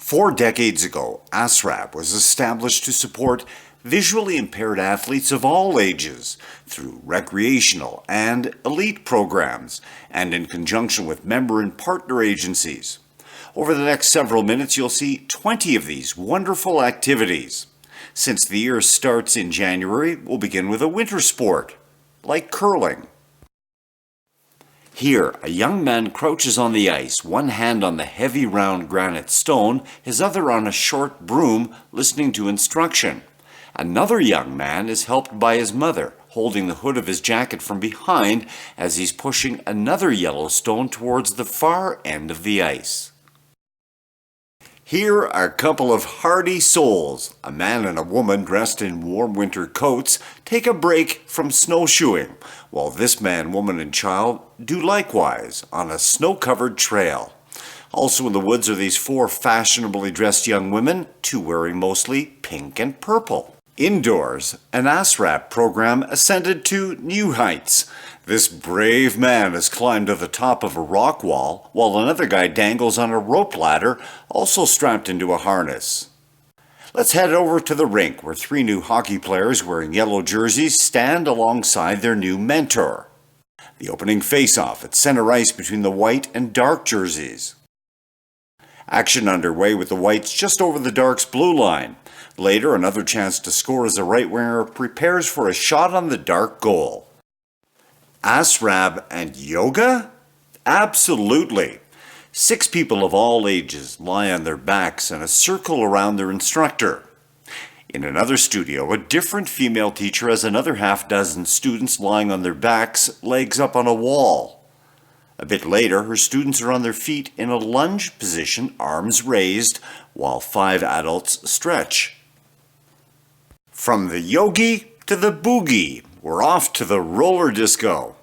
4 decades ago, Asrab was established to support visually impaired athletes of all ages through recreational and elite programs and in conjunction with member and partner agencies. Over the next several minutes, you'll see 20 of these wonderful activities. Since the year starts in January, we'll begin with a winter sport, like curling. Here, a young man crouches on the ice, one hand on the heavy round granite stone, his other on a short broom, listening to instruction. Another young man is helped by his mother, holding the hood of his jacket from behind as he's pushing another yellow stone towards the far end of the ice. Here are a couple of hardy souls. A man and a woman dressed in warm winter coats take a break from snowshoeing, while this man, woman, and child do likewise on a snow-covered trail. Also in the woods are these 4 fashionably dressed young women, 2 wearing mostly pink and purple. Indoors, an Asrab program ascended to new heights. This brave man has climbed to the top of a rock wall, while another guy dangles on a rope ladder, also strapped into a harness. Let's head over to the rink, where 3 new hockey players wearing yellow jerseys stand alongside their new mentor. The opening face-off at center ice between the white and dark jerseys. Action underway with the whites just over the darks' blue line. Later, another chance to score as the right winger prepares for a shot on the dark goal. Asrab and yoga? Absolutely. 6 people of all ages lie on their backs in a circle around their instructor. In another studio, a different female teacher has another half-dozen students lying on their backs, legs up on a wall. A bit later, her students are on their feet in a lunge position, arms raised, while 5 adults stretch. From the yogi to the boogie, we're off to the roller disco.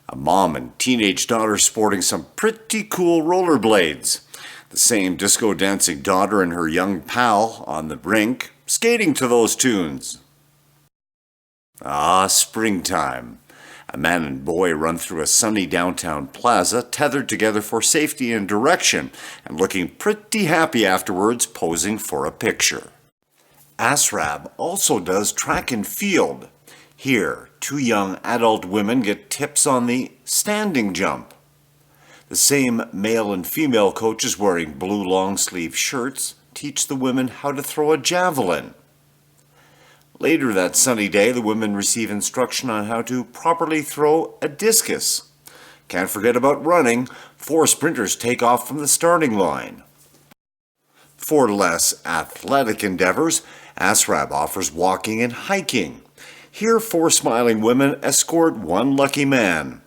A mom and teenage daughter sporting some pretty cool rollerblades. The same disco dancing daughter and her young pal on the rink, skating to those tunes. Springtime. A man and boy run through a sunny downtown plaza, tethered together for safety and direction, and looking pretty happy afterwards, posing for a picture. Asrab also does track and field. Here, 2 young adult women get tips on the standing jump. The same male and female coaches wearing blue long-sleeve shirts teach the women how to throw a javelin. Later that sunny day, the women receive instruction on how to properly throw a discus. Can't forget about running. 4 sprinters take off from the starting line. For less athletic endeavors, Asrab offers walking and hiking. Here, 4 smiling women escort 1 lucky man.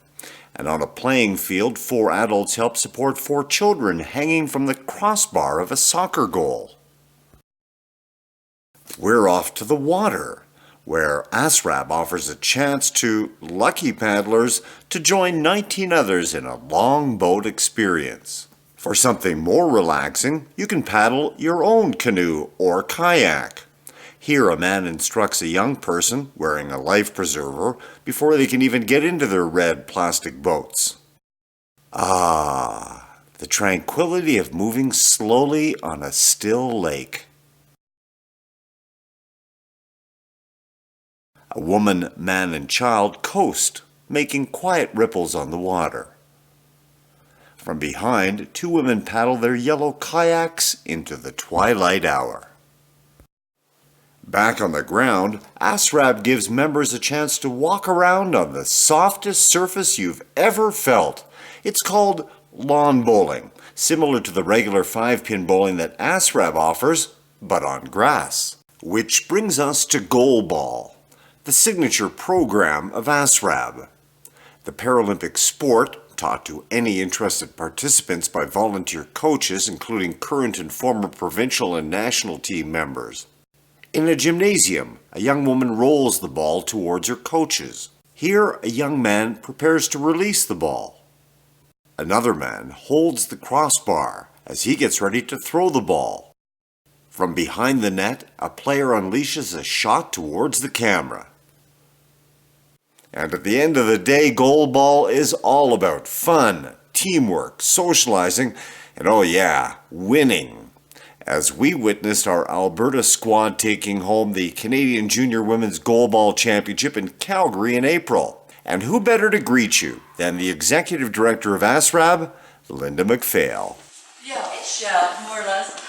And on a playing field, 4 adults help support 4 children hanging from the crossbar of a soccer goal. We're off to the water, where Asrab offers a chance to lucky paddlers to join 19 others in a long boat experience. For something more relaxing, you can paddle your own canoe or kayak. Here, a man instructs a young person, wearing a life preserver, before they can even get into their red plastic boats. The tranquility of moving slowly on a still lake. A woman, man, and child coast, making quiet ripples on the water. From behind, 2 women paddle their yellow kayaks into the twilight hour. Back on the ground, Asrab gives members a chance to walk around on the softest surface you've ever felt. It's called lawn bowling, similar to the regular 5-pin bowling that Asrab offers, but on grass. Which brings us to goal ball, the signature program of Asrab. The Paralympic sport, taught to any interested participants by volunteer coaches, including current and former provincial and national team members. In a gymnasium, a young woman rolls the ball towards her coaches. Here, a young man prepares to release the ball. Another man holds the crossbar as he gets ready to throw the ball. From behind the net, a player unleashes a shot towards the camera. And at the end of the day, goal ball is all about fun, teamwork, socializing, and oh yeah, winning. as we witnessed our Alberta squad taking home the Canadian Junior Women's Goalball Championship in Calgary in April. And who better to greet you than the Executive Director of Asrab, Linda McPhail. Yeah, more or less.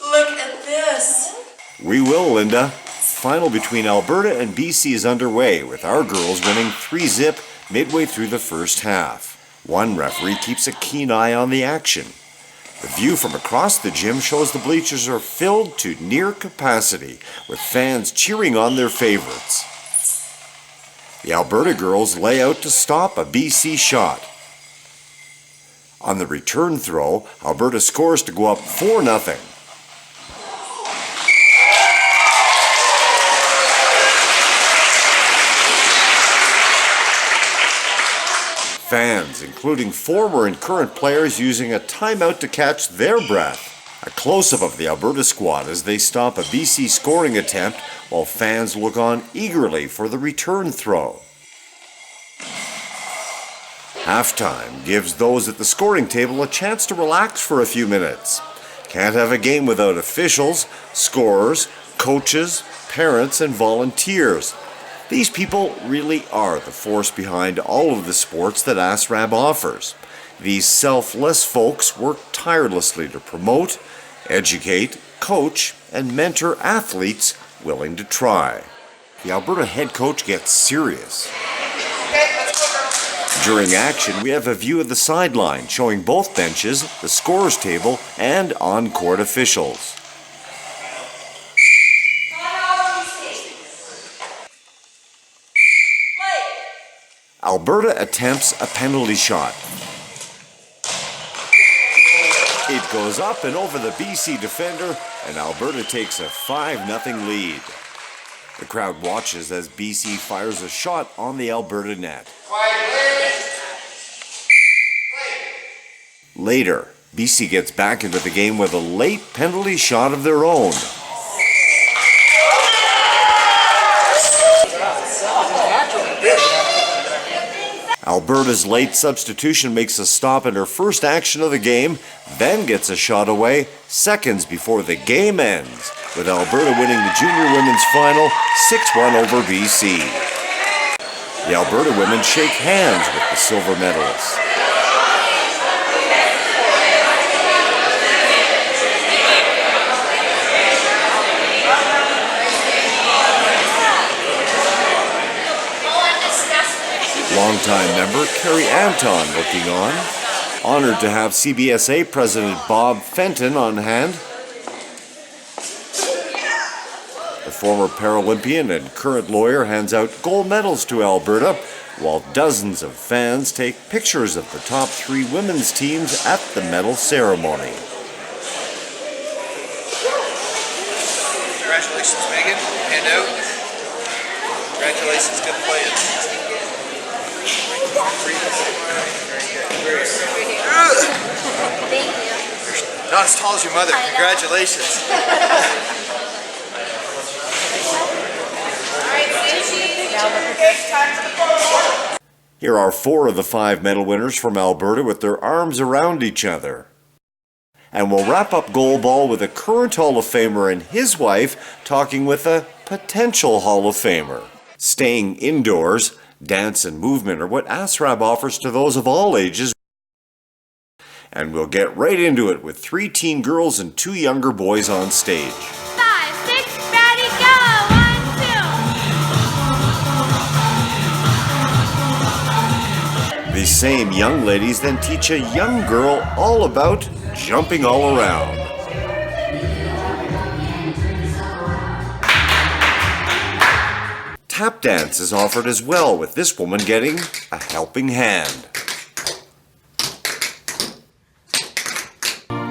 Look at this. We will, Linda. Final between Alberta and BC is underway, with our girls winning 3-zip midway through the first half. One referee keeps a keen eye on the action. The view from across the gym shows the bleachers are filled to near capacity, with fans cheering on their favorites. The Alberta girls lay out to stop a BC shot. On the return throw, Alberta scores to go up 4-0. Fans, including former and current players, using a timeout to catch their breath. A close-up of the Alberta squad as they stop a BC scoring attempt while fans look on eagerly for the return throw. Halftime gives those at the scoring table a chance to relax for a few minutes. Can't have a game without officials, scorers, coaches, parents, and volunteers. These people really are the force behind all of the sports that Asrab offers. These selfless folks work tirelessly to promote, educate, coach, and mentor athletes willing to try. The Alberta head coach gets serious. During action, we have a view of the sideline showing both benches, the scorer's table, and on-court officials. Alberta attempts a penalty shot. It goes up and over the BC defender, and Alberta takes a 5-0 lead. The crowd watches as BC fires a shot on the Alberta net. Later, BC gets back into the game with a late penalty shot of their own. Alberta's late substitution makes a stop in her first action of the game, then gets a shot away seconds before the game ends, with Alberta winning the junior women's final 6-1 over BC. The Alberta women shake hands with the silver medalists. Longtime member Carrie Anton looking on. Honored to have CBSA President Bob Fenton on hand. The former Paralympian and current lawyer hands out gold medals to Alberta, while dozens of fans take pictures of the top 3 women's teams at the medal ceremony. Congratulations, Megan. Hand out. Congratulations, good playing. Thank you. Not as tall as your mother. Congratulations. Here are 4 of the 5 medal winners from Alberta with their arms around each other. And we'll wrap up goalball with a current Hall of Famer and his wife talking with a potential Hall of Famer. Staying indoors, dance and movement are what Asrab offers to those of all ages. And we'll get right into it with 3 teen girls and 2 younger boys on stage. 5, 6, ready, go! 1, 2. These same young ladies then teach a young girl all about jumping all around. Tap dance is offered as well, with this woman getting a helping hand.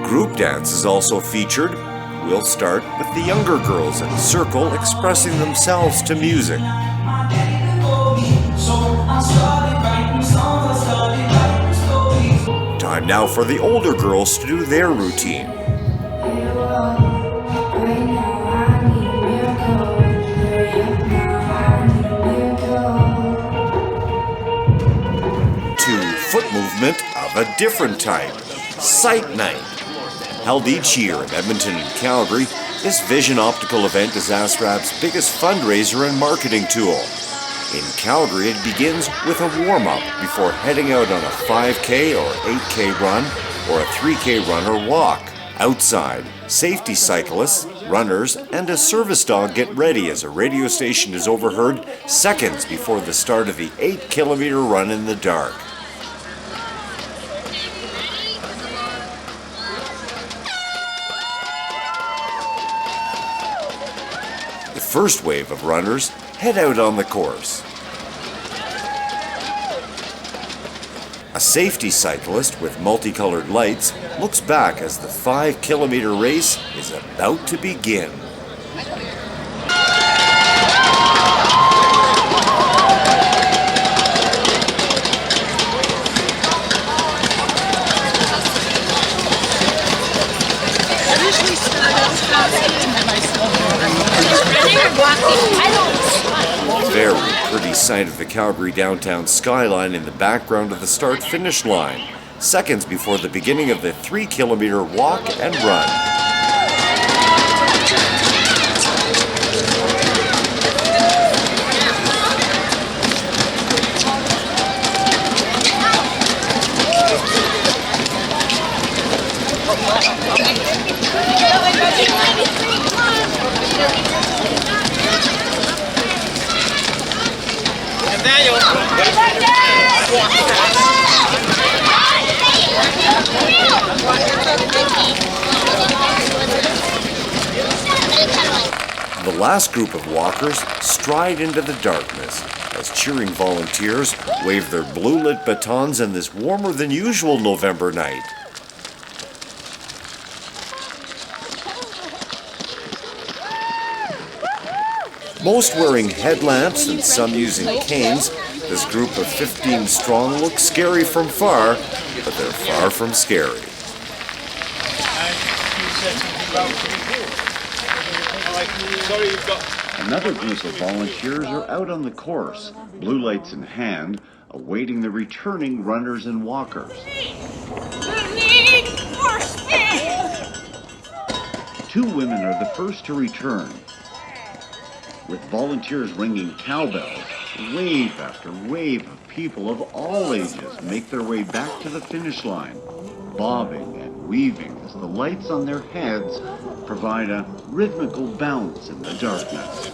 Group dance is also featured. We'll start with the younger girls in a circle expressing themselves to music. Time now for the older girls to do their routine. To foot movement of a different type, sight night. Held each year in Edmonton and Calgary, this Vision Optical event is Asrab's biggest fundraiser and marketing tool. In Calgary, it begins with a warm-up before heading out on a 5K or 8K run or a 3K run or walk. Outside, safety cyclists, runners, and a service dog get ready as a radio station is overheard seconds before the start of the 8-kilometer run in the dark. The first wave of runners head out on the course. A safety cyclist with multicolored lights looks back as the 5-kilometer race is about to begin. Very pretty sight of the Calgary downtown skyline in the background of the start-finish line, seconds before the beginning of the 3-kilometer walk and run. The last group of walkers stride into the darkness as cheering volunteers wave their blue-lit batons in this warmer than usual November night. Most wearing headlamps and some using canes, this group of 15 strong looks scary from far, but they're far from scary. Another group of volunteers are out on the course, blue lights in hand, awaiting the returning runners and walkers. Two women are the first to return, with volunteers ringing cowbells. Wave after wave of people of all ages make their way back to the finish line, bobbing and weaving as the lights on their heads provide a rhythmical bounce in the darkness.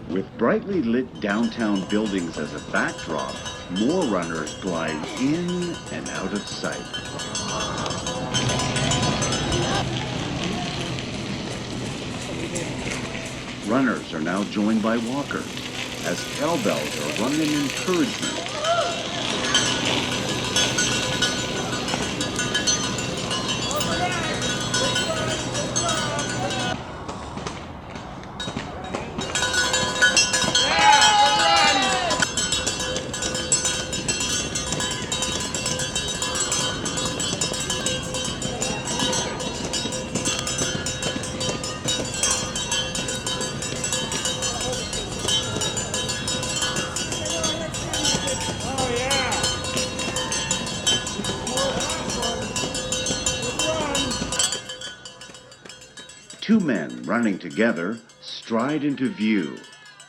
With brightly lit downtown buildings as a backdrop, more runners glide in and out of sight. Runners are now joined by walkers as cowbells are rung in encouragement. Two men running together stride into view,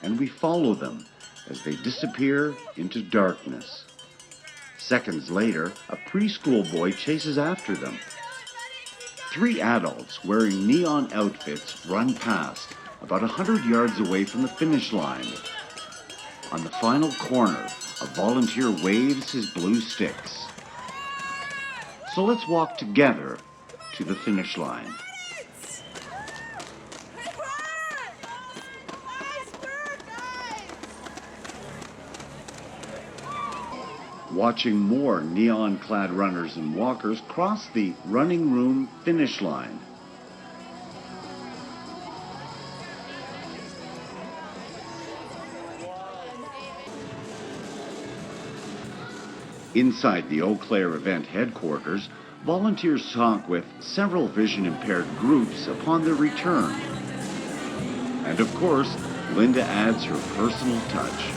and we follow them as they disappear into darkness. Seconds later, a preschool boy chases after them. Three adults wearing neon outfits run past, about 100 yards away from the finish line. On the final corner, a volunteer waves his blue sticks. So let's walk together to the finish line. Watching more neon-clad runners and walkers cross the running room finish line. Inside the Eau Claire event headquarters, volunteers talk with several vision-impaired groups upon their return. And of course, Linda adds her personal touch.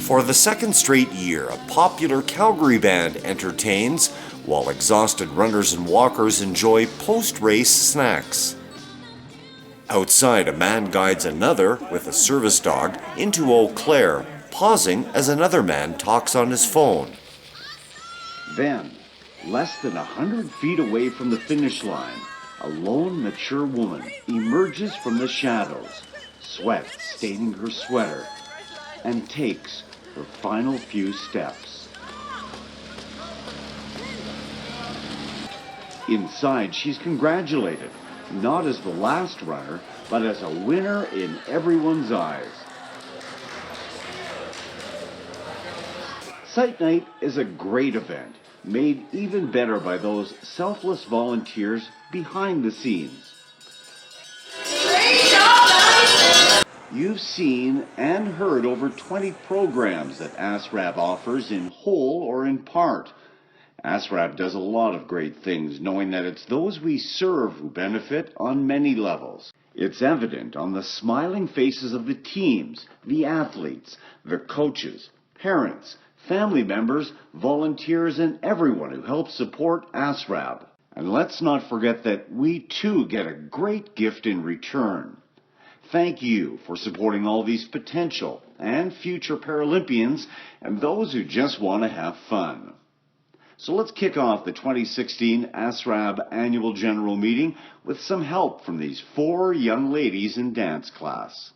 For the second straight year, a popular Calgary band entertains, while exhausted runners and walkers enjoy post-race snacks. Outside, a man guides another, with a service dog, into Eau Claire, pausing as another man talks on his phone. Then, less than 100 feet away from the finish line, a lone, mature woman emerges from the shadows, sweat staining her sweater, and takes her final few steps. Inside, she's congratulated, not as the last runner, but as a winner in everyone's eyes. Sight Night is a great event, made even better by those selfless volunteers behind the scenes. You've seen and heard over 20 programs that Asrab offers in whole or in part. Asrab does a lot of great things, knowing that it's those we serve who benefit on many levels. It's evident on the smiling faces of the teams, the athletes, the coaches, parents, family members, volunteers, and everyone who helps support Asrab. And let's not forget that we too get a great gift in return. Thank you for supporting all these potential and future Paralympians and those who just want to have fun. So let's kick off the 2016 Asrab Annual General Meeting with some help from these 4 young ladies in dance class.